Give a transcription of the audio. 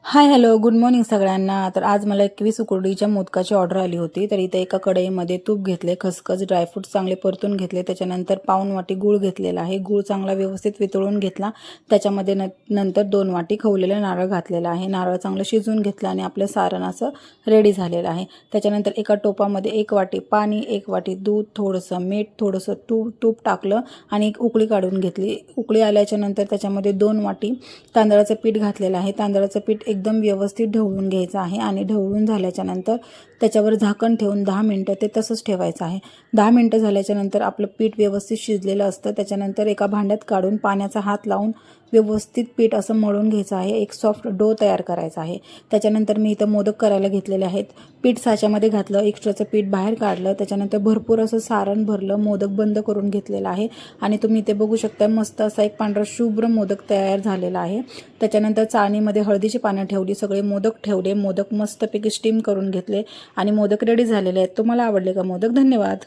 Hi hello good morning सगळ्यांना. तर आज मला 21 उकडीच्या मोदकाची ऑर्डर आली होती. तर इथे एका कढईमध्ये तूप घेतले, खसखस ड्रायफ्रूट चांगले परतून घेतले, त्याच्यानंतर पाऊण वाटी गूळ घेतलेला आहे. गूळ चांगला व्यवस्थित वितळून घेतला. त्याच्यामध्ये नंतर 2 वाटी खवलेला नारळ घातलेला आहे. नारळ चांगलं शिजवून घेतलं आणि आपलं सारण असं रेडी झालेलं आहे. त्याच्यानंतर एका टोपामध्ये 1 वाटी पाणी, 1 वाटी दूध, थोडंसं मीठ, थोडंसं तूप टाकलं आणि एक उकळी काढून घेतली. उकळी आल्याच्या नंतर त्याच्यामध्ये 2 वाटी तांदळाचं पीठ घातलेलं आहे. तांदळाचं पीठ एकदम व्यवस्थित ढवळून घ्यायचं आहे आणि ढवळून झाल्याच्या नंतर त्याच्यावर झाकण ठेवून 10 मिनिटं ते तसंच ठेवायचं आहे. 10 मिनिटं झाल्याच्या नंतर आपलं पीठ व्यवस्थित शिजलेलं असतं. त्याच्यानंतर एका भांड्यात काढून पाण्याचा हात लावून व्यवस्थित पीठ असं मळून घ्यायचं आहे. एक सॉफ्ट डो तयार करायचा आहे. त्याच्यानंतर मी इथं मोदक करायला घेतलेले आहेत. पीठ साच्यामध्ये घातलं, एक्स्ट्राचं पीठ बाहेर काढलं, त्याच्यानंतर भरपूर असं सारण भरलं, मोदक बंद करून घेतलेलं आहे आणि तुम्ही इथे बघू शकता मस्त असा एक पांढरा शुभ्र मोदक तयार झालेला आहे. त्याच्यानंतर चाळणीमध्ये हळदीची पानं ठेवली, सगळे मोदक ठेवले, मोदक मस्तपैकी स्टीम करून घेतले आणि मोदक रेडी झालेले आहेत. तुम्हाला आवडले का मोदक? धन्यवाद.